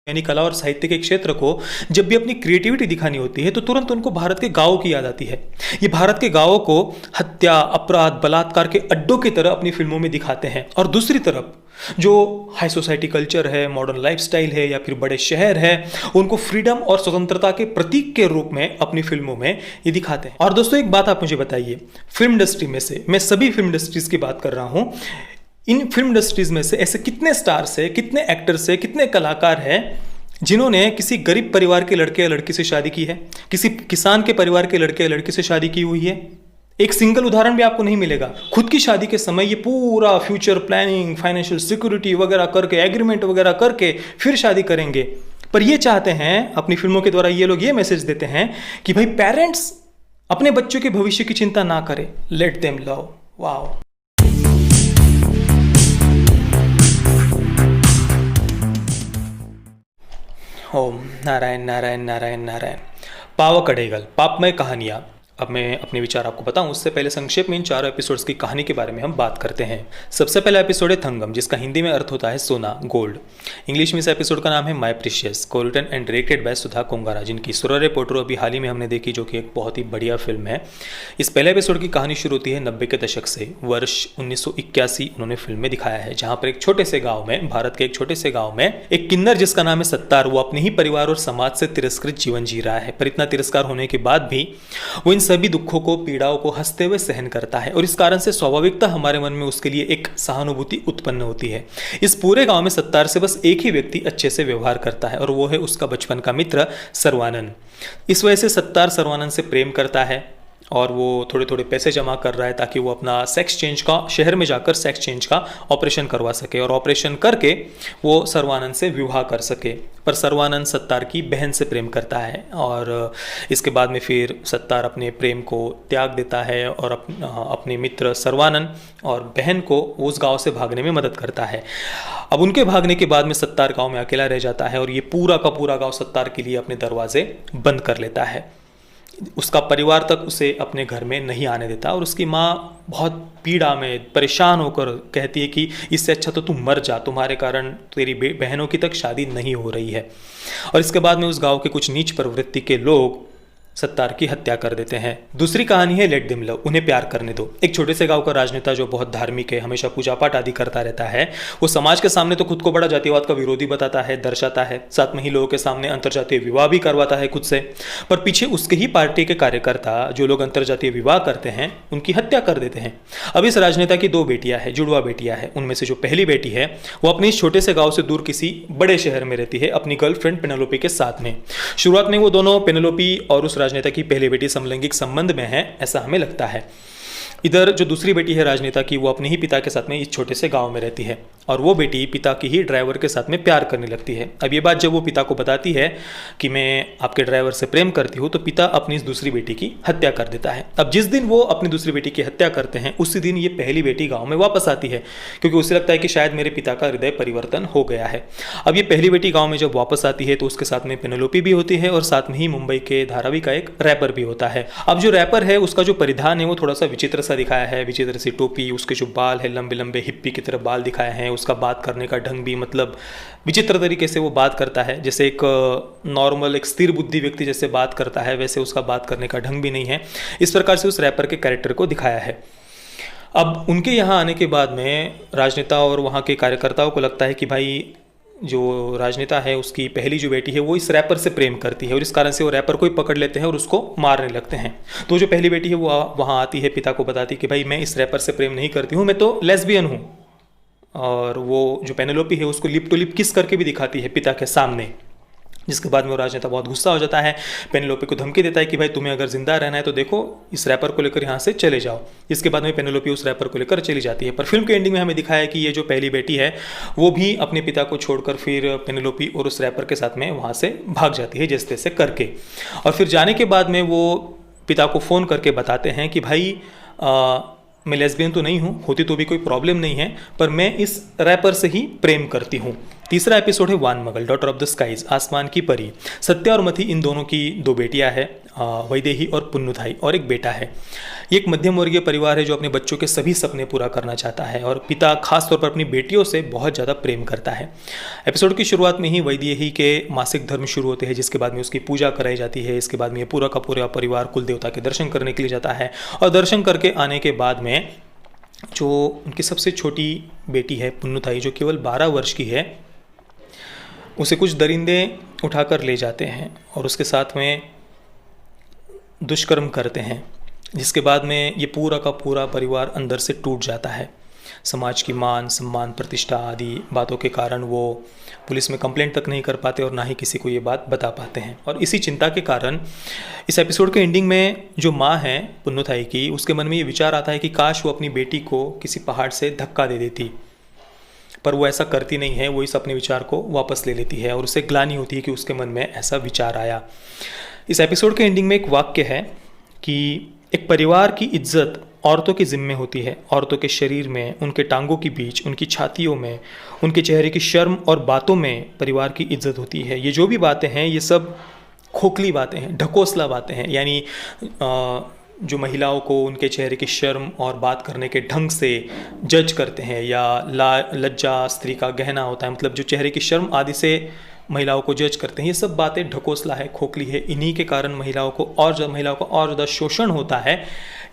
यानी कला और साहित्य के क्षेत्र को जब भी अपनी क्रिएटिविटी दिखानी होती है तो तुरंत उनको भारत के गांवों की याद आती है। ये भारत के गांवों को हत्या, अपराध, बलात्कार के अड्डों की तरह अपनी फिल्मों में दिखाते हैं और दूसरी तरफ जो हाई सोसाइटी कल्चर है, मॉडर्न लाइफस्टाइल है या फिर बड़े शहर है, उनको फ्रीडम और स्वतंत्रता के प्रतीक के रूप में अपनी फिल्मों में ये दिखाते हैं। और दोस्तों एक बात आप मुझे बताइए, फिल्म इंडस्ट्री में से मैं सभी फिल्म इंडस्ट्रीज की बात कर रहा हूं, इन फिल्म इंडस्ट्रीज में से ऐसे कितने स्टार्स है, कितने एक्टर्स है, कितने कलाकार हैं जिन्होंने किसी गरीब परिवार के लड़के या लड़की से शादी की है, किसी किसान के परिवार के लड़के या लड़की से शादी की हुई है। एक सिंगल उदाहरण भी आपको नहीं मिलेगा। खुद की शादी के समय ये पूरा फ्यूचर प्लानिंग, फाइनेंशियल सिक्योरिटी वगैरह करके, एग्रीमेंट वगैरह करके फिर शादी करेंगे। पर ये चाहते हैं, अपनी फिल्मों के द्वारा ये लोग ये मैसेज देते हैं कि भाई पेरेंट्स अपने बच्चों के भविष्य की चिंता ना करें, लेट देम लव। वाओ। ओम नारायण नारायण नारायण नारायण। पावकड़ेगल, पापमय कहानियाँ। अब मैं अपने विचार आपको बताऊं उससे पहले संक्षेप में इन चारों एपिसोड्स की कहानी के बारे में हम बात करते हैं। सबसे पहला एपिसोड है थंगम, जिसका हिंदी में अर्थ होता है सोना, गोल्ड। इंग्लिश में इस एपिसोड का नाम है माय प्रीशियस, को रिटन एंड डायरेक्टेड बाय सुधा कोंगारा, जिनकी सुररे पोटरो अभी हाल ही में हमने देखी, जो कि एक बहुत ही बढ़िया फिल्म है। इस पहले एपिसोड की कहानी शुरू होती है 90 के दशक से। वर्ष 1981 उन्होंने फिल्म में दिखाया है, जहाँ पर एक छोटे से गाँव में, भारत के एक छोटे से गाँव में एक किन्नर जिसका नाम है सत्तार, वो अपने ही परिवार और समाज से तिरस्कृत जीवन जी रहा है। पर इतना तिरस्कार होने के बाद भी वो इन सभी दुखों को, पीड़ाओं को हंसते हुए सहन करता है और इस कारण से स्वाभाविकता हमारे मन में उसके लिए एक सहानुभूति उत्पन्न होती है। इस पूरे गांव में सत्तार से बस एक ही व्यक्ति अच्छे से व्यवहार करता है और वो है उसका बचपन का मित्र सर्वानंद। इस वजह से सत्तार सर्वानंद से प्रेम करता है और वो थोड़े थोड़े पैसे जमा कर रहा है ताकि वो अपना सेक्स चेंज का, शहर में जाकर सेक्स चेंज का ऑपरेशन करवा सके और ऑपरेशन करके वो सर्वानंद से विवाह कर सके। पर सर्वानंद सत्तार की बहन से प्रेम करता है और इसके बाद में फिर सत्तार अपने प्रेम को त्याग देता है और अपने मित्र सर्वानंद और बहन को उस गांव से भागने में मदद करता है। अब उनके भागने के बाद में सत्तार गांव में अकेला रह जाता है और ये पूरा का पूरा गांव सत्तार के लिए अपने दरवाजे बंद कर लेता है। उसका परिवार तक उसे अपने घर में नहीं आने देता और उसकी माँ बहुत पीड़ा में परेशान होकर कहती है कि इससे अच्छा तो तुम मर जा, तुम्हारे कारण तेरी बहनों की तक शादी नहीं हो रही है। और इसके बाद में उस गांव के कुछ नीच प्रवृत्ति के लोग सत्तार की हत्या कर देते हैं। दूसरी कहानी है लेट देम लव, उन्हें प्यार करने दो। एक छोटे से गांव का राजनेता जो बहुत धार्मिक है, हमेशा पूजा पाठ आदि करता रहता है, वो समाज के सामने तो खुद को बड़ा जातिवाद का विरोधी बताता है, दर्शाता है, साथ में ही लोगों के सामने अंतरजातीय विवाह भी करवाता है खुद से। पर पीछे उसके ही पार्टी के कार्यकर्ता जो लोग अंतरजातीय विवाह करते हैं उनकी हत्या कर देते हैं। अब इस राजनेता की दो बेटियां हैं, जुड़वा बेटियां हैं। उनमें से जो पहली बेटी है वो अपने इस छोटे से गाँव से दूर किसी बड़े शहर में रहती है अपनी गर्लफ्रेंड पेनेलोपी के साथ में। शुरुआत में वो दोनों, पेनेलोपी और उस राजनेता की पहली बेटी, समलैंगिक संबंध में है, ऐसा हमें लगता है। इधर जो दूसरी बेटी है राजनेता की, वो अपने ही पिता के साथ में इस छोटे से गांव में रहती है और वो बेटी पिता की ही ड्राइवर के साथ में प्यार करने लगती है। अब ये बात जब वो पिता को बताती है कि मैं आपके ड्राइवर से प्रेम करती हूँ, तो पिता अपनी इस दूसरी बेटी की हत्या कर देता है। अब जिस दिन वो अपनी दूसरी बेटी की हत्या करते हैं उसी दिन ये पहली बेटी गाँव में वापस आती है, क्योंकि उसे लगता है कि शायद मेरे पिता का हृदय परिवर्तन हो गया है। अब ये पहली बेटी गाँव में जब वापस आती है तो उसके साथ में पेनेलोपी भी होती है और साथ में ही मुंबई के धारावी का एक रैपर भी होता है। अब जो रैपर है उसका जो परिधान है वो थोड़ा सा विचित्र सा दिखाया है, विचित्र सी टोपी, उसके जो बाल है लंबे लंबे हिप्पी की तरह बाल दिखाए हैं, उसका बात करने का ढंग भी मतलब विचित्र तरीके से वो बात करता है, जैसे एक नॉर्मल, एक स्थिर बुद्धि व्यक्ति जैसे बात करता है वैसे उसका बात करने का ढंग भी नहीं है। इस प्रकार से उस रैपर के कैरेक्टर को दिखाया है। अब उनके यहाँ आने के बाद में राजनेता और वहाँ के कार्यकर्ताओं को लगता है कि भाई जो राजनेता है उसकी पहली जो बेटी है वो इस रैपर से प्रेम करती है और इस कारण से वो रैपर को ही पकड़ लेते हैं और उसको मारने लगते हैं। तो जो पहली बेटी है वो वहाँ आती है, पिता को बताती है कि भाई मैं इस रैपर से प्रेम नहीं करती हूँ, मैं तो लेस्बियन हूँ। और वो जो पेनेलोपी है उसको लिप टू लिप किस करके भी दिखाती है पिता के सामने, जिसके बाद में वो राजनेता बहुत गुस्सा हो जाता है, पेनेलोपी को धमकी देता है कि भाई तुम्हें अगर जिंदा रहना है तो देखो इस रैपर को लेकर यहाँ से चले जाओ। इसके बाद में पेनेलोपी उस रैपर को लेकर चली जाती है। पर फिल्म के एंडिंग में हमें दिखाया है कि ये जो पहली बेटी है वो भी अपने पिता को छोड़कर फिर पेनेलोपी और उस रैपर के साथ में वहाँ से भाग जाती है जैसे तैसे करके। और फिर जाने के बाद में वो पिता को फ़ोन करके बताते हैं कि भाई मैं लेस्बियन तो नहीं हूँ, होती तो भी कोई प्रॉब्लम नहीं है, पर मैं इस रैपर से ही प्रेम करती हूँ। तीसरा एपिसोड है वानमगल, डॉटर ऑफ द स्काईज, आसमान की परी। सत्या और मथी इन दोनों की दो बेटियां हैं, वैदेही और पुन्नुथाई, और एक बेटा है। ये एक मध्यम वर्गीय परिवार है जो अपने बच्चों के सभी सपने पूरा करना चाहता है और पिता खास तौर पर अपनी बेटियों से बहुत ज़्यादा प्रेम करता है। एपिसोड की शुरुआत में ही वैदेही के मासिक धर्म शुरू होते हैं, जिसके बाद में उसकी पूजा कराई जाती है। इसके बाद में ये पूरा का पूरा परिवार कुल देवता के दर्शन करने के लिए जाता है और दर्शन करके आने के बाद में जो उनकी सबसे छोटी बेटी है पुन्नुथाई, जो केवल 12 वर्ष की है, उसे कुछ दरिंदे उठाकर ले जाते हैं और उसके साथ में दुष्कर्म करते हैं, जिसके बाद में ये पूरा का पूरा परिवार अंदर से टूट जाता है। समाज की मान सम्मान प्रतिष्ठा आदि बातों के कारण वो पुलिस में कंप्लेंट तक नहीं कर पाते और ना ही किसी को ये बात बता पाते हैं। और इसी चिंता के कारण इस एपिसोड के एंडिंग में जो माँ है पुन्नुथाई की, उसके मन में ये विचार आता है कि काश वो अपनी बेटी को किसी पहाड़ से धक्का दे देती, पर वो ऐसा करती नहीं है। वो इस अपने विचार को वापस ले लेती है और उसे ग्लानि होती है कि उसके मन में ऐसा विचार आया। इस एपिसोड के एंडिंग में एक वाक्य है कि एक परिवार की इज्जत औरतों के जिम्मे होती है। औरतों के शरीर में, उनके टांगों के बीच, उनकी छातियों में, उनके चेहरे की शर्म और बातों में परिवार की इज्जत होती है। ये जो भी बातें हैं ये सब खोखली बातें हैं, ढकोसला बातें हैं, यानी जो महिलाओं को उनके चेहरे की शर्म और बात करने के ढंग से जज करते हैं, या लज्जा स्त्री का गहना होता है, मतलब जो चेहरे की शर्म आदि से महिलाओं को जज करते हैं, ये सब बातें ढकोसला है, खोखली है। इन्हीं के कारण महिलाओं का और ज़्यादा शोषण होता है।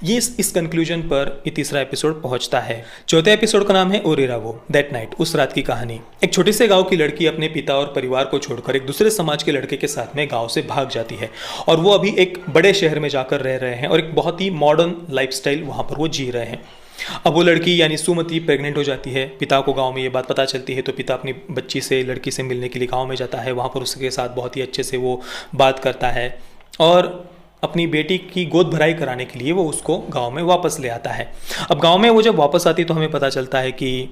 ये इस कंक्लूजन पर ये तीसरा एपिसोड पहुंचता है। चौथे एपिसोड का नाम है ओरेरावो, दैट नाइट, उस रात की कहानी। एक छोटे से गांव की लड़की अपने पिता और परिवार को छोड़कर एक दूसरे समाज के लड़के के साथ में गांव से भाग जाती है और वो अभी एक बड़े शहर में जाकर रह रहे हैं और एक बहुत ही मॉडर्न लाइफस्टाइल वहाँ पर वो जी रहे हैं। अब वो लड़की यानी सुमति प्रेग्नेंट हो जाती है। पिता को गांव में ये बात पता चलती है तो पिता अपनी लड़की से मिलने के लिए गांव में जाता है। वहाँ पर उसके साथ बहुत ही अच्छे से वो बात करता है और अपनी बेटी की गोद भराई कराने के लिए वो उसको गांव में वापस ले आता है। अब गांव में वो जब वापस आती तो हमें पता चलता है कि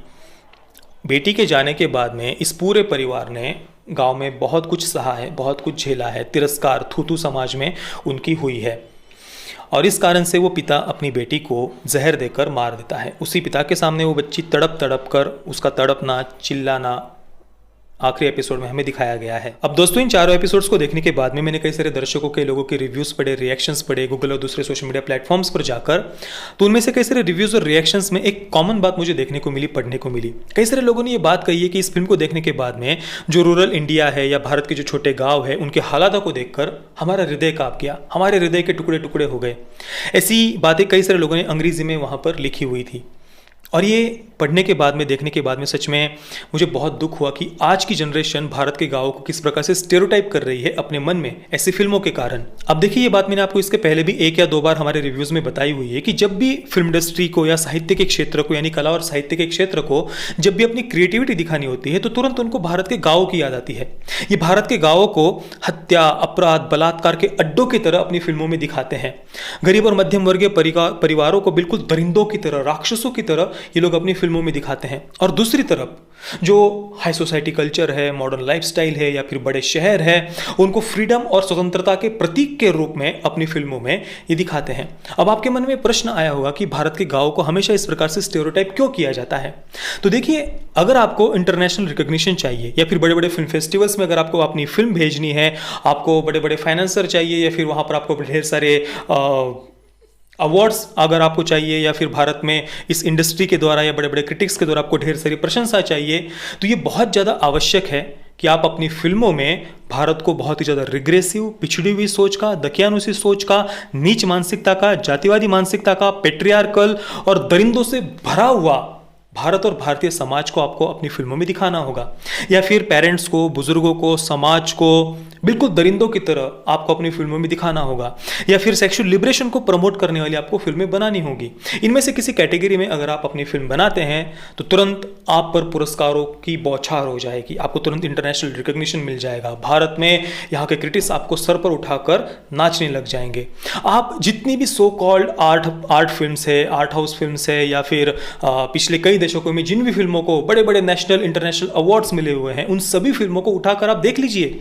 बेटी के जाने के बाद में इस पूरे परिवार ने गांव में बहुत कुछ सहा है, बहुत कुछ झेला है। तिरस्कार, थूथू समाज में उनकी हुई है और इस कारण से वो पिता अपनी बेटी को जहर देकर मार देता है। उसी पिता के सामने वो बच्ची तड़प तड़प कर उसका तड़पना, चिल्लाना आखिरी एपिसोड में हमें दिखाया गया है। अब दोस्तों, इन चारों एपिसोड्स को देखने के बाद में मैंने कई सारे दर्शकों के लोगों के रिव्यूज़ पढ़े, रिएक्शंस पढ़े गूगल और दूसरे सोशल मीडिया प्लेटफॉर्म्स पर जाकर। तो उनमें से कई सारे रिव्यूज़ और रिएक्शंस में एक कॉमन बात मुझे देखने को मिली, पढ़ने को मिली। कई सारे लोगों ने ये बात कही है कि इस फिल्म को देखने के बाद में जो रूरल इंडिया है या भारत के जो छोटे गाँव है उनके हालातों को देखकर हमारा हृदय काँप गया, हमारे हृदय के टुकड़े टुकड़े हो गए। ऐसी बातें कई सारे लोगों ने अंग्रेजी में वहाँ पर लिखी हुई थी और ये पढ़ने के बाद में, देखने के बाद में सच में मुझे बहुत दुख हुआ कि आज की जनरेशन भारत के गाँवों को किस प्रकार से स्टेरियोटाइप कर रही है अपने मन में ऐसी फिल्मों के कारण। अब देखिए, ये बात मैंने आपको इसके पहले भी 1 या 2 बार हमारे रिव्यूज़ में बताई हुई है कि जब भी फिल्म इंडस्ट्री को या साहित्य के क्षेत्र को, यानी कला और साहित्य के क्षेत्र को जब भी अपनी क्रिएटिविटी दिखानी होती है तो तुरंत उनको भारत के गाँवों की याद आती है। ये भारत के गाँवों को हत्या, अपराध, बलात्कार के अड्डों की तरह अपनी फिल्मों में दिखाते हैं। गरीब और मध्यम वर्गीय परिवारों को बिल्कुल दरिंदों की तरह, राक्षसों की तरह ये लोग अपनी फिल्मों में दिखाते हैं। और दूसरी तरफ जो हाई सोसाइटी कल्चर है, मॉडर्न लाइफस्टाइल है या फिर बड़े शहर है, उनको फ्रीडम और स्वतंत्रता के प्रतीक के रूप में अपनी फिल्मों में ये दिखाते हैं। अब आपके मन में प्रश्न आया होगा कि भारत के गाँव को हमेशा इस प्रकार से स्टेरियोटाइप क्यों किया जाता है। तो देखिए, अगर आपको इंटरनेशनल रिकॉग्निशन चाहिए या फिर बड़े बड़े फिल्म फेस्टिवल्स में अगर आपको अपनी फिल्म भेजनी है, आपको बड़े बड़े फाइनेंसर चाहिए या फिर वहाँ पर आपको ढेर सारे अवार्ड्स अगर आपको चाहिए या फिर भारत में इस इंडस्ट्री के द्वारा या बड़े बड़े क्रिटिक्स के द्वारा आपको ढेर सारी प्रशंसा चाहिए, तो ये बहुत ज़्यादा आवश्यक है कि आप अपनी फिल्मों में भारत को बहुत ही ज़्यादा रिग्रेसिव, पिछड़ी हुई सोच का, दकियानुसी सोच का, नीच मानसिकता का, जातिवादी मानसिकता का, पेट्रियार्कल और दरिंदों से भरा हुआ भारत और भारतीय समाज को आपको अपनी फिल्मों में दिखाना होगा। या फिर पेरेंट्स को, बुजुर्गों को, समाज को बिल्कुल दरिंदों की तरह आपको अपनी फिल्मों में दिखाना होगा। या फिर सेक्सुअल लिबरेशन को प्रमोट करने वाली आपको फिल्में बनानी होगी। इनमें से किसी कैटेगरी में अगर आप अपनी फिल्म बनाते हैं तो तुरंत आप पर पुरस्कारों की बौछार हो जाएगी, आपको तुरंत इंटरनेशनल रिकॉग्निशन मिल जाएगा। भारत में यहाँ के क्रिटिक्स आपको सर पर उठाकर नाचने लग जाएंगे। आप जितनी भी सो कॉल्ड आर्ट फिल्म्स है, आर्ट हाउस फिल्म्स है या फिर पिछले कई दशकों में जिन भी फिल्मों को बड़े बड़े नेशनल इंटरनेशनल अवार्ड्स मिले हुए हैं, उन सभी फिल्मों को उठाकर आप देख लीजिए।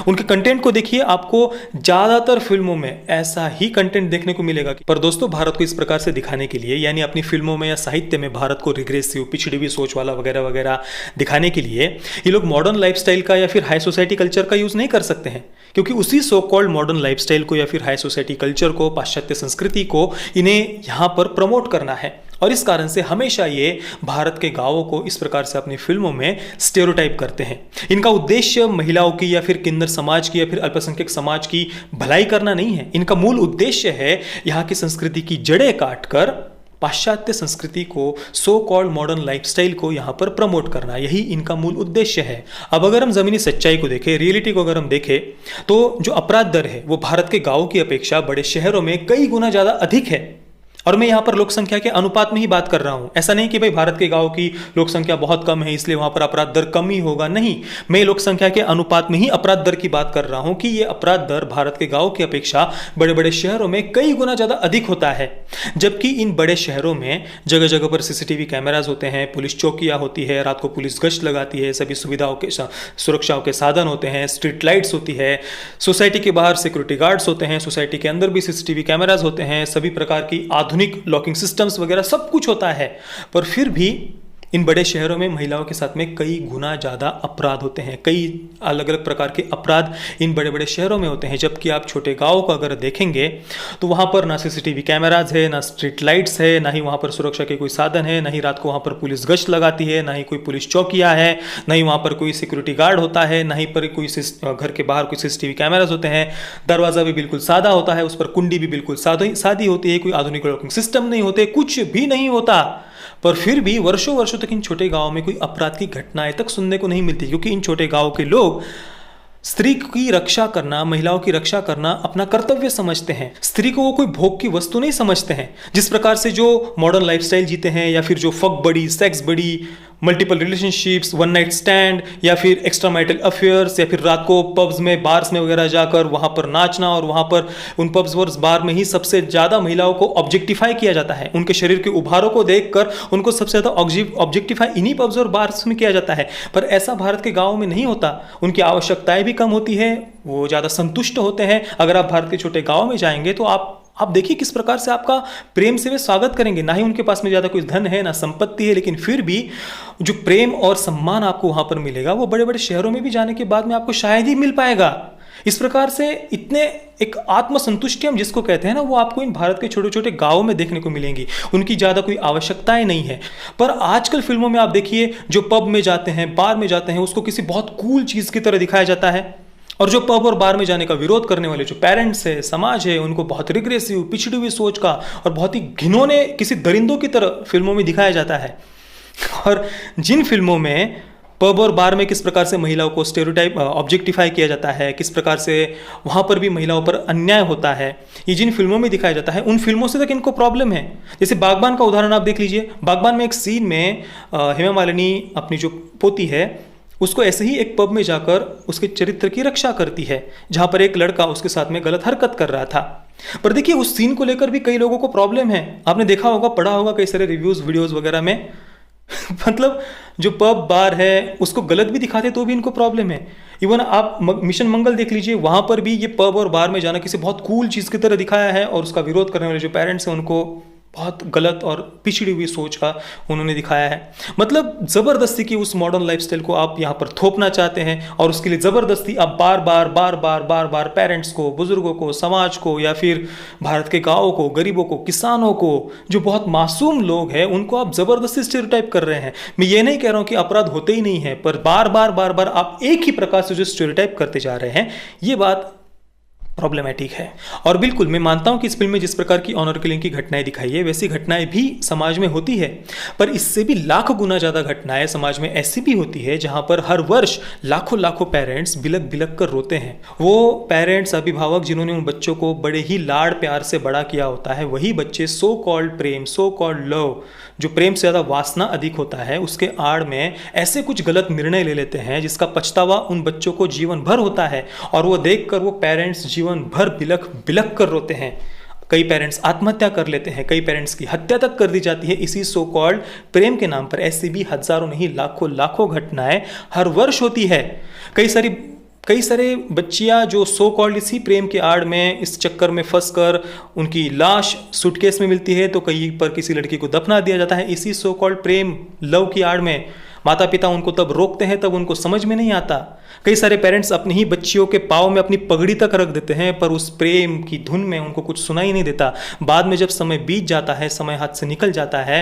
उनके कंटेंट को देखिए, आपको ज़्यादातर फिल्मों में ऐसा ही कंटेंट देखने को मिलेगा। पर दोस्तों, भारत को इस प्रकार से दिखाने के लिए, यानी अपनी फिल्मों में या साहित्य में भारत को रिग्रेसिव, पिछड़ी हुई सोच वाला वगैरह वगैरह दिखाने के लिए ये लोग मॉडर्न लाइफस्टाइल का या फिर हाई सोसाइटी कल्चर का यूज़ नहीं कर सकते हैं, क्योंकि उसी सो कॉल्ड मॉडर्न लाइफस्टाइल को या फिर हाई सोसाइटी कल्चर को, पाश्चात्य संस्कृति को इन्हें यहाँ पर प्रमोट करना है। और इस कारण से हमेशा ये भारत के गांवों को इस प्रकार से अपनी फिल्मों में स्टेरियोटाइप करते हैं। इनका उद्देश्य महिलाओं की या फिर किन्नर समाज की या फिर अल्पसंख्यक समाज की भलाई करना नहीं है। इनका मूल उद्देश्य है यहाँ की संस्कृति की जड़ें काटकर पाश्चात्य संस्कृति को, सो कॉल्ड मॉडर्न लाइफस्टाइल को यहाँ पर प्रमोट करना, यही इनका मूल उद्देश्य है। अब अगर हम जमीनी सच्चाई को देखें, रियलिटी को अगर हम देखें, तो जो अपराध दर है वो भारत के गाँव की अपेक्षा बड़े शहरों में कई गुना ज़्यादा अधिक है। और मैं यहाँ पर लोक संख्या के अनुपात में ही बात कर रहा हूँ। ऐसा नहीं कि भाई भारत के गांव की लोक संख्या बहुत कम है इसलिए वहाँ पर अपराध दर कम ही होगा, नहीं। मैं लोक संख्या के अनुपात में ही अपराध दर की बात कर रहा हूँ कि ये अपराध दर भारत के गांव की अपेक्षा बड़े बड़े शहरों में कई गुना ज़्यादा अधिक होता है। जबकि इन बड़े शहरों में जगह जगह पर CCTV कैमराज होते हैं, पुलिस चौकियाँ होती है, रात को पुलिस गश्त लगाती है, सभी सुविधाओं के, सुरक्षाओं के साधन होते हैं, स्ट्रीट लाइट्स होती है, सोसाइटी के बाहर सिक्योरिटी गार्ड्स होते हैं, सोसाइटी के अंदर भी CCTV कैमराज होते हैं, सभी प्रकार की आधुनिक लॉकिंग सिस्टम्स वगैरह सब कुछ होता है। पर फिर भी इन बड़े शहरों में महिलाओं के साथ में कई गुना ज़्यादा अपराध होते हैं, कई अलग अलग प्रकार के अपराध इन बड़े बड़े शहरों में होते हैं। जबकि आप छोटे गाँव को अगर देखेंगे तो वहाँ पर ना CCTV कैमराज है, ना स्ट्रीट लाइट्स है, ना ही वहाँ पर सुरक्षा के कोई साधन है, ना ही रात को वहाँ पर पुलिस गश्त लगाती है, ना ही कोई पुलिस चौकियाँ है, ना ही वहाँ पर कोई सिक्योरिटी गार्ड होता है, ना ही पर कोई घर के बाहर कोई CCTV कैमराज होते हैं। दरवाज़ा भी बिल्कुल सादा होता है, उस पर कुंडी भी बिल्कुल सादी होती है, कोई आधुनिक लॉकिंग सिस्टम नहीं होते, कुछ भी नहीं होता। पर फिर भी वर्षों वर्षों तक इन छोटे गांवों में कोई अपराध की घटनाएं तक सुनने को नहीं मिलती, क्योंकि इन छोटे गांवों के लोग स्त्री की रक्षा करना, महिलाओं की रक्षा करना अपना कर्तव्य समझते हैं। स्त्री को वो कोई भोग की वस्तु नहीं समझते हैं। जिस प्रकार से जो मॉडर्न लाइफस्टाइल जीते हैं, या फिर जो फक बड़ी, सेक्स बड़ी, multiple relationships, one night stand, या फिर एक्स्ट्रा मैरिटल अफेयर्स, या फिर रात को पब्स में, बार्स में वगैरह जाकर वहाँ पर नाचना, और वहाँ पर उन पब्स और बार में ही सबसे ज़्यादा महिलाओं को ऑब्जेक्टिफाई किया जाता है। उनके शरीर के उभारों को देखकर उनको सबसे ज़्यादा ऑब्जेक्टिफाई इन्हीं पब्स और बार्स में किया जाता है। पर ऐसा भारत के गाँव में नहीं होता। उनकी आवश्यकताएं भी कम होती है, वो ज़्यादा संतुष्ट होते हैं। अगर आप भारत के छोटे गाँव में जाएंगे तो आप देखिए किस प्रकार से आपका प्रेम से वे स्वागत करेंगे। ना ही उनके पास में ज़्यादा कोई धन है, ना संपत्ति है, लेकिन फिर भी जो प्रेम और सम्मान आपको वहाँ पर मिलेगा वो बड़े बड़े शहरों में भी जाने के बाद में आपको शायद ही मिल पाएगा। इस प्रकार से इतने एक आत्मसंतुष्टि हम जिसको कहते हैं ना, वो आपको इन भारत के छोटे छोटे गाँवों में देखने को मिलेंगी। उनकी ज़्यादा कोई आवश्यकताएं नहीं है। पर आजकल फिल्मों में आप देखिए, जो पब में जाते हैं, बार में जाते हैं, उसको किसी बहुत कूल चीज़ की तरह दिखाया जाता है। और जो पब और बार में जाने का विरोध करने वाले जो पेरेंट्स है, समाज है, उनको बहुत रिग्रेसिव, पिछड़ी हुई सोच का और बहुत ही घिनौने किसी दरिंदों की तरह फिल्मों में दिखाया जाता है। और जिन फिल्मों में पब और बार में किस प्रकार से महिलाओं को स्टेरियोटाइप, ऑब्जेक्टिफाई किया जाता है, किस प्रकार से वहाँ पर भी महिलाओं पर अन्याय होता है, ये जिन फिल्मों में दिखाया जाता है, उन फिल्मों से तक इनको प्रॉब्लम है। जैसे बागबान का उदाहरण आप देख लीजिए। बागबान में एक सीन में हेमा मालिनी अपनी जो पोती है उसको ऐसे ही एक पब में जाकर उसके चरित्र की रक्षा करती है, जहाँ पर एक लड़का उसके साथ में गलत हरकत कर रहा था। पर देखिए, उस सीन को लेकर भी कई लोगों को प्रॉब्लम है। आपने देखा होगा, पढ़ा होगा कई सारे रिव्यूज़, वीडियोज़ वगैरह में मतलब जो पब बार है उसको गलत भी दिखाते तो भी इनको प्रॉब्लम है। इवन आप मिशन मंगल देख लीजिए, वहाँ पर भी ये पब और बार में जाना किसी बहुत कूल चीज़ की तरह दिखाया है, और उसका विरोध करने वाले जो पेरेंट्स हैं उनको बहुत गलत और पिछड़ी हुई सोच का उन्होंने दिखाया है। मतलब ज़बरदस्ती की उस मॉडर्न लाइफस्टाइल को आप यहाँ पर थोपना चाहते हैं, और उसके लिए ज़बरदस्ती आप बार बार पेरेंट्स को, बुजुर्गों को, समाज को, या फिर भारत के गाँवों को, गरीबों को, किसानों को, जो बहुत मासूम लोग हैं, उनको आप ज़बरदस्ती स्टेरियोटाइप कर रहे हैं। मैं ये नहीं कह रहा हूँ कि अपराध होते ही नहीं है, पर बार बार आप एक ही प्रकार से जो स्टेरियोटाइप करते जा रहे हैं, ये बात प्रॉब्लमेटिक है। और बिल्कुल मैं मानता हूं कि इस फिल्म में जिस प्रकार की ऑनर किलिंग की घटनाएं दिखाई है, वैसी घटनाएं भी समाज में होती है। पर इससे भी लाख गुना ज़्यादा घटनाएं समाज में ऐसी भी होती है जहां पर हर वर्ष लाखों पेरेंट्स बिलक बिलक कर रोते हैं। वो पेरेंट्स, अभिभावक जिन्होंने उन बच्चों को बड़े ही लाड़ प्यार से बड़ा किया होता है, वही बच्चे सो कॉल्ड प्रेम, सो कॉल्ड लव, जो प्रेम से ज़्यादा वासना अधिक होता है, उसके आड़ में ऐसे कुछ गलत निर्णय ले लेते हैं जिसका पछतावा उन बच्चों को जीवन भर होता है। और वो देखकर वो पेरेंट्स जीवन भर बिलक बिलक कर रोते हैं। कई पेरेंट्स आत्महत्या कर लेते हैं, कई पेरेंट्स की हत्या तक कर दी जाती है इसी सो कॉल्ड प्रेम के नाम पर। ऐसी भी हजारों नहीं लाखों घटनाएं हर वर्ष होती है। कई सारी कई सारे बच्चियां जो सो कॉल्ड इसी प्रेम के आड़ में, इस चक्कर में फंस कर उनकी लाश सूटकेस में मिलती है, तो कहीं पर किसी लड़की को दफना दिया जाता है इसी सो कॉल्ड प्रेम लव की आड़ में। माता पिता उनको तब रोकते हैं, तब उनको समझ में नहीं आता। कई सारे पेरेंट्स अपनी ही बच्चियों के पाँव में अपनी पगड़ी तक रख देते हैं, पर उस प्रेम की धुन में उनको कुछ सुनाई नहीं देता। बाद में जब समय बीत जाता है, समय हाथ से निकल जाता है,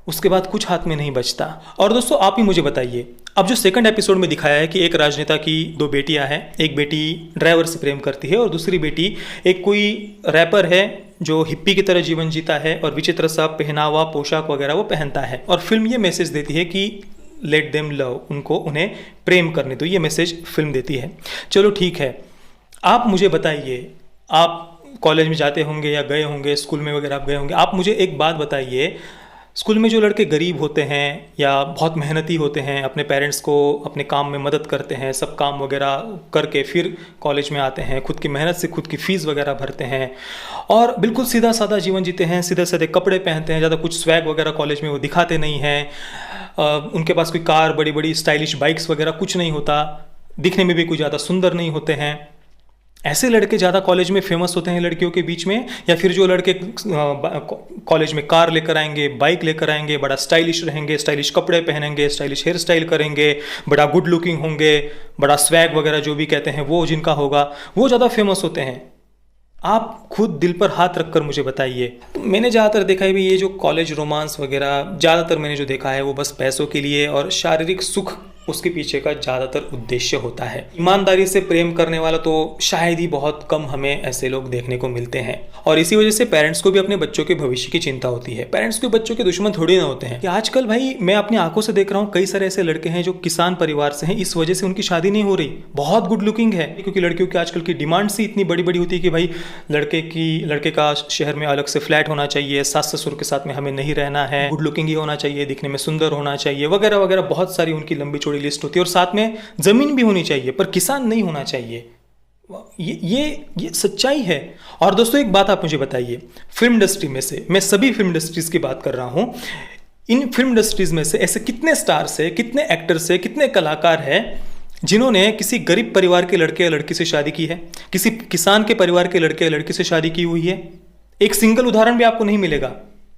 उसके बाद कुछ हाथ में नहीं बचता। और दोस्तों आप ही मुझे बताइए, अब जो सेकंड एपिसोड में दिखाया है कि एक राजनेता की 2 बेटियां हैं, एक बेटी ड्राइवर से प्रेम करती है और दूसरी बेटी एक कोई रैपर है जो हिप्पी की तरह जीवन जीता है और विचित्र सा पहनावा पोशाक वगैरह वो पहनता है। और फिल्म ये मैसेज देती है कि लेट देम लव, उन्हें प्रेम करने दो, ये मैसेज फिल्म देती है। चलो ठीक है, आप मुझे बताइए, आप कॉलेज में जाते होंगे या गए होंगे, स्कूल में वगैरह आप गए होंगे, आप मुझे एक बात बताइए, स्कूल में जो लड़के गरीब होते हैं या बहुत मेहनती होते हैं, अपने पेरेंट्स को अपने काम में मदद करते हैं, सब काम वगैरह करके फिर कॉलेज में आते हैं, खुद की मेहनत से खुद की फ़ीस वगैरह भरते हैं और बिल्कुल सीधा साधा जीवन जीते हैं, सीधे साधे कपड़े पहनते हैं, ज़्यादा कुछ स्वैग वगैरह कॉलेज में वो दिखाते नहीं हैं, उनके पास कोई कार, बड़ी बड़ी स्टाइलिश बाइक्स वगैरह कुछ नहीं होता, दिखने में भी कोई ज़्यादा सुंदर नहीं होते हैं। ऐसे लड़के ज़्यादा कॉलेज में फेमस होते हैं लड़कियों के बीच में, या फिर जो लड़के कॉलेज में कार लेकर आएंगे, बाइक लेकर आएंगे, बड़ा स्टाइलिश रहेंगे, स्टाइलिश कपड़े पहनेंगे, स्टाइलिश हेयर स्टाइल करेंगे, बड़ा गुड लुकिंग होंगे, बड़ा स्वैग वगैरह जो भी कहते हैं वो जिनका होगा, वो ज़्यादा फेमस होते हैं। आप खुद दिल पर हाथ रखकर मुझे बताइए। तो मैंने ज़्यादातर देखा है भी ये जो कॉलेज रोमांस वगैरह, ज़्यादातर मैंने जो देखा है वो बस पैसों के लिए और शारीरिक सुख उसके पीछे का ज़्यादातर उद्देश्य होता है। ईमानदारी से प्रेम करने वाला तो शायद ही बहुत कम हमें ऐसे लोग देखने को मिलते हैं। और इसी वजह से पेरेंट्स को भी अपने बच्चों के भविष्य की चिंता होती है। पेरेंट्स को बच्चों के दुश्मन थोड़ी ना होते हैं। कि आजकल भाई मैं अपनी आंखों से देख रहा हूँ, कई सारे ऐसे लड़के हैं जो किसान परिवार से हैं, इस वजह से उनकी शादी नहीं हो रही। बहुत गुड लुकिंग है, क्योंकि लड़कियों की आजकल की डिमांड सी इतनी बड़ी बड़ी होती है कि भाई लड़के का शहर में अलग से फ्लैट होना चाहिए, सास ससुर के साथ में हमें नहीं रहना है, गुड लुकिंग ही होना चाहिए, दिखने में सुंदर होना चाहिए, वगैरह वगैरह। बहुत सारी उनकी लंबी चौड़ी लिस्ट होती है। और साथ में जमीन भी होनी चाहिए, पर किसान नहीं होना चाहिए। ये सच्चाई है। और दोस्तों एक बात आप मुझे बताइए, फिल्म इंडस्ट्री में से, मैं सभी फिल्म इंडस्ट्रीज की बात कर रहा हूं, इन फिल्म इंडस्ट्रीज में से ऐसे कितने स्टार्स है, कितने एक्टर्स है, कितने कलाकार हैं जिन्होंने किसी गरीब परिवार के लड़के या लड़की से शादी की है, किसी किसान के परिवार के लड़के या लड़की से शादी की हुई है? एक सिंगल उदाहरण भी आपको नहीं मिलेगा।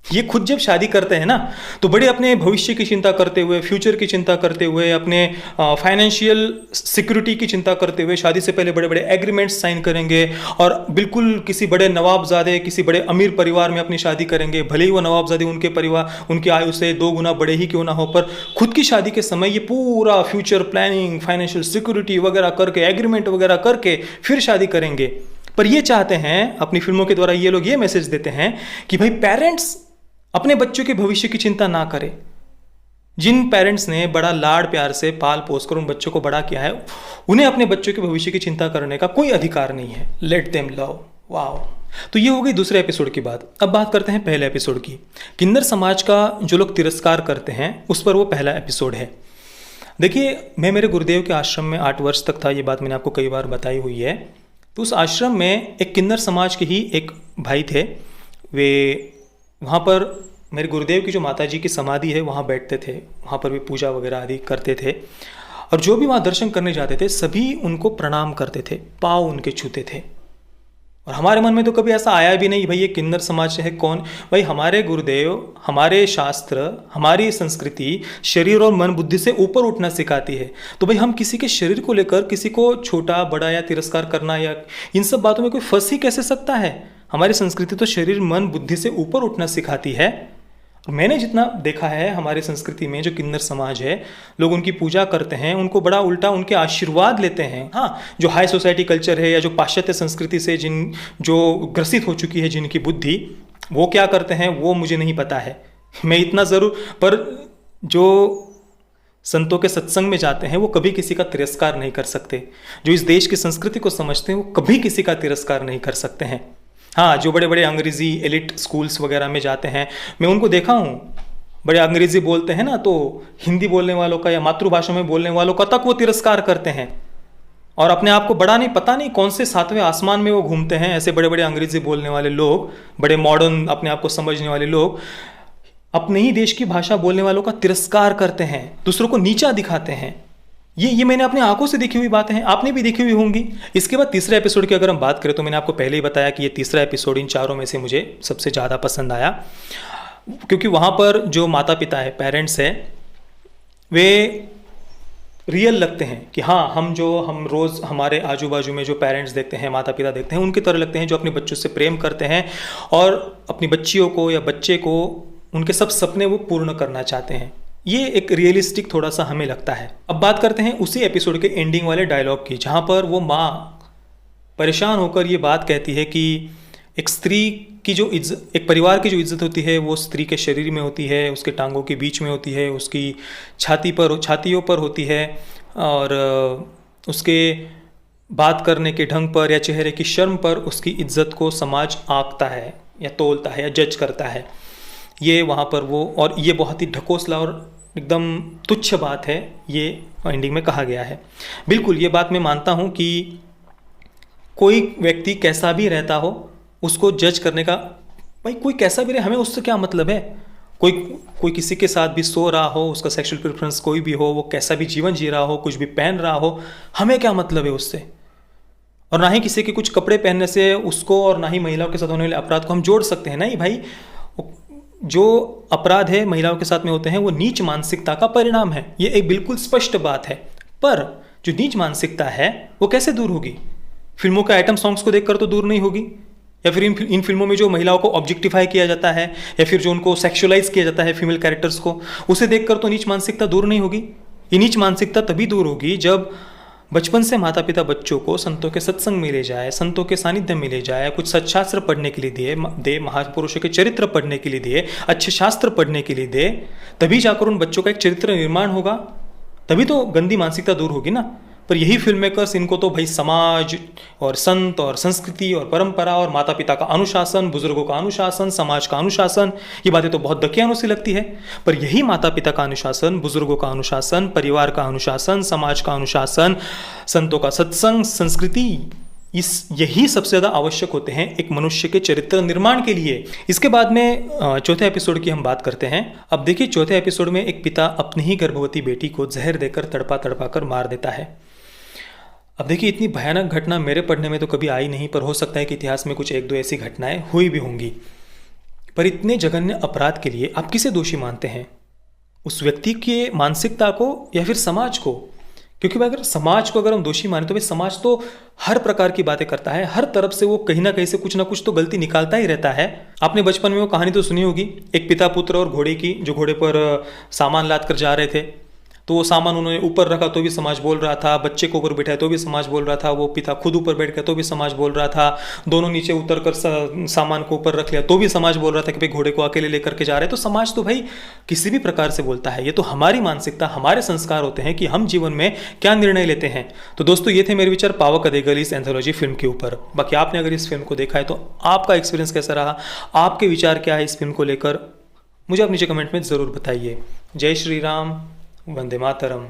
ये खुद जब शादी करते हैं ना, तो बड़े अपने भविष्य की चिंता करते हुए, फ्यूचर की चिंता करते हुए, अपने फाइनेंशियल सिक्योरिटी की चिंता करते हुए शादी से पहले बड़े बड़े एग्रीमेंट्स साइन करेंगे और बिल्कुल किसी बड़े नवाबजादे, किसी बड़े अमीर परिवार में अपनी शादी करेंगे। भले ही वो नवाबजादे उनकी आयु से 2 गुना बड़े ही क्यों ना हो, पर खुद की शादी के समय ये पूरा फ्यूचर प्लानिंग, फाइनेंशियल सिक्योरिटी वगैरह करके, एग्रीमेंट वगैरह करके फिर शादी करेंगे। पर ये चाहते हैं, अपनी फिल्मों के द्वारा ये लोग ये मैसेज देते हैं कि भाई पेरेंट्स अपने बच्चों के भविष्य की चिंता ना करें। जिन पेरेंट्स ने बड़ा लाड़ प्यार से पाल पोस कर उन बच्चों को बड़ा किया है, उन्हें अपने बच्चों के भविष्य की चिंता करने का कोई अधिकार नहीं है। Let them love. वाओ। तो ये हो गई दूसरे एपिसोड की बात। अब बात करते हैं पहले एपिसोड की। किन्नर समाज का जो लोग तिरस्कार करते हैं, उस पर वो पहला एपिसोड है। देखिए, मैं मेरे गुरुदेव के आश्रम में 8 वर्ष तक था, ये बात मैंने आपको कई बार बताई हुई है। तो उस आश्रम में एक किन्नर समाज के ही एक भाई थे। वे वहाँ पर मेरे गुरुदेव की जो माता जी की समाधि है वहाँ बैठते थे, वहाँ पर भी पूजा वगैरह आदि करते थे। और जो भी वहाँ दर्शन करने जाते थे सभी उनको प्रणाम करते थे, पाँव उनके छूते थे। और हमारे मन में तो कभी ऐसा आया भी नहीं भाई ये किन्नर समाज है कौन। भाई हमारे गुरुदेव, हमारे शास्त्र, हमारी संस्कृति शरीर और मन बुद्धि से ऊपर उठना सिखाती है। तो भाई हम किसी के शरीर को लेकर किसी को छोटा बड़ा या तिरस्कार करना या इन सब बातों में कोई फंस ही कैसे सकता है। हमारी संस्कृति तो शरीर मन बुद्धि से ऊपर उठना सिखाती है। और मैंने जितना देखा है हमारी संस्कृति में जो किन्नर समाज है, लोग उनकी पूजा करते हैं, उनको बड़ा उल्टा उनके आशीर्वाद लेते हैं। हाँ, जो हाई सोसाइटी कल्चर है या जो पाश्चात्य संस्कृति से जो ग्रसित हो चुकी है जिनकी बुद्धि, वो क्या करते हैं वो मुझे नहीं पता है। मैं इतना ज़रूर, पर जो संतों के सत्संग में जाते हैं वो कभी किसी का तिरस्कार नहीं कर सकते। जो इस देश की संस्कृति को समझते हैं वो कभी किसी का तिरस्कार नहीं कर सकते हैं। हाँ, जो बड़े बड़े अंग्रेज़ी एलिट स्कूल्स वगैरह में जाते हैं, मैं उनको देखा हूँ, बड़े अंग्रेज़ी बोलते हैं ना, तो हिंदी बोलने वालों का या मातृभाषा में बोलने वालों का तक वो तिरस्कार करते हैं। और अपने आप को बड़ा नहीं, पता नहीं कौन से 7वें आसमान में वो घूमते हैं। ऐसे बड़े बड़े अंग्रेज़ी बोलने वाले लोग, बड़े मॉडर्न अपने आप को समझने वाले लोग अपने ही देश की भाषा बोलने वालों का तिरस्कार करते हैं, दूसरों को नीचा दिखाते हैं। ये मैंने अपनी आंखों से देखी हुई बातें हैं, आपने भी देखी हुई होंगी। इसके बाद तीसरे एपिसोड की अगर हम बात करें तो मैंने आपको पहले ही बताया कि ये तीसरा एपिसोड इन चारों में से मुझे सबसे ज़्यादा पसंद आया, क्योंकि वहाँ पर जो माता पिता है, पेरेंट्स है, वे रियल लगते हैं कि हाँ, हम रोज़ हमारे आजू बाजू में जो पेरेंट्स देखते हैं, माता पिता देखते हैं, उनकी तरह लगते हैं, जो अपने बच्चों से प्रेम करते हैं और अपनी बच्चियों को या बच्चे को उनके सब सपने वो पूर्ण करना चाहते हैं। ये एक रियलिस्टिक थोड़ा सा हमें लगता है। अब बात करते हैं उसी एपिसोड के एंडिंग वाले डायलॉग की, जहाँ पर वो माँ परेशान होकर ये बात कहती है कि एक स्त्री की जो इज्जत, एक परिवार की जो इज्जत होती है वो स्त्री के शरीर में होती है, उसके टांगों के बीच में होती है, उसकी छातियों पर होती है, और उसके बात करने के ढंग पर या चेहरे की शर्म पर उसकी इज्जत को समाज आंकता है या तोलता है या जज करता है। ये वहाँ पर वो, और ये बहुत ही ढकोसला और एकदम तुच्छ बात है, ये एंडिंग में कहा गया है। बिल्कुल ये बात मैं मानता हूँ कि कोई व्यक्ति कैसा भी रहता हो, उसको जज करने का, भाई कोई कैसा भी रहे, हमें उससे क्या मतलब है। कोई किसी के साथ भी सो रहा हो, उसका सेक्सुअल प्रेफरेंस कोई भी हो, वो कैसा भी जीवन जी रहा हो, कुछ भी पहन रहा हो, हमें क्या मतलब है उससे। और ना ही किसी के कुछ कपड़े पहनने से उसको, और ना ही महिलाओं के साथ होने वाले अपराध को हम जोड़ सकते हैं। नहीं भाई, जो अपराध है महिलाओं के साथ में होते हैं वो नीच मानसिकता का परिणाम है, ये एक बिल्कुल स्पष्ट बात है। पर जो नीच मानसिकता है वो कैसे दूर होगी? फिल्मों के आइटम सॉन्ग्स को देखकर तो दूर नहीं होगी, या फिर इन फिल्मों में जो महिलाओं को ऑब्जेक्टिफाई किया जाता है या फिर जो उनको सेक्सुअलाइज किया जाता है फीमेल कैरेक्टर्स को, उसे देखकर तो नीच मानसिकता दूर नहीं होगी। ये नीच मानसिकता तभी दूर होगी जब बचपन से माता पिता बच्चों को संतों के सत्संग में ले जाए, संतों के सानिध्य में ले जाए, कुछ सच्शास्त्र पढ़ने के लिए दे, महापुरुषों के चरित्र पढ़ने के लिए दे, अच्छे शास्त्र पढ़ने के लिए दे, तभी जाकर उन बच्चों का एक चरित्र निर्माण होगा, तभी तो गंदी मानसिकता दूर होगी ना। पर यही फिल्म मेकर्स, इनको तो भाई समाज और संत और संस्कृति और परंपरा और माता पिता का अनुशासन, बुजुर्गों का अनुशासन, समाज का अनुशासन, ये बातें तो बहुत दकियानों से लगती है। पर यही माता पिता का अनुशासन, बुजुर्गों का अनुशासन, परिवार का अनुशासन, समाज का अनुशासन, संतों का सत्संग, संस्कृति, यही सबसे ज़्यादा आवश्यक होते हैं एक मनुष्य के चरित्र निर्माण के लिए। इसके बाद में चौथे एपिसोड की हम बात करते हैं। अब देखिए, चौथे एपिसोड में एक पिता अपनी ही गर्भवती बेटी को जहर देकर तड़पा तड़पा कर मार देता है। अब देखिए, इतनी भयानक घटना मेरे पढ़ने में तो कभी आई नहीं, पर हो सकता है कि इतिहास में कुछ एक दो ऐसी घटनाएं हुई भी होंगी। पर इतने जघन्य अपराध के लिए आप किसे दोषी मानते हैं? उस व्यक्ति के मानसिकता को या फिर समाज को? क्योंकि अगर समाज को अगर हम दोषी माने तो भाई समाज तो हर प्रकार की बातें करता है, हर तरफ से वो कहीं ना कहीं से कुछ ना कुछ तो गलती निकालता ही रहता है। आपने बचपन में वो कहानी तो सुनी होगी, एक पिता पुत्र और घोड़े की, जो घोड़े पर सामान लाद कर जा रहे थे, तो वो सामान उन्होंने ऊपर रखा तो भी समाज बोल रहा था, बच्चे को ऊपर बैठाया तो भी समाज बोल रहा था, वो पिता खुद ऊपर बैठ गया तो भी समाज बोल रहा था, दोनों नीचे उतर कर सामान को ऊपर रख लिया तो भी समाज बोल रहा था कि भाई घोड़े को अकेले लेकर के जा रहे हैं। तो समाज तो भाई किसी भी प्रकार से बोलता है। ये तो हमारी मानसिकता, हमारे संस्कार होते हैं कि हम जीवन में क्या निर्णय लेते हैं। तो दोस्तों, ये थे मेरे विचार पावक अदेगल इस एंथोलॉजी फिल्म के ऊपर। बाकी आपने अगर इस फिल्म को देखा है तो आपका एक्सपीरियंस कैसा रहा, आपके विचार क्या है इस फिल्म को लेकर, मुझे आप नीचे कमेंट में ज़रूर बताइए। जय श्री राम, वंदे मातरम।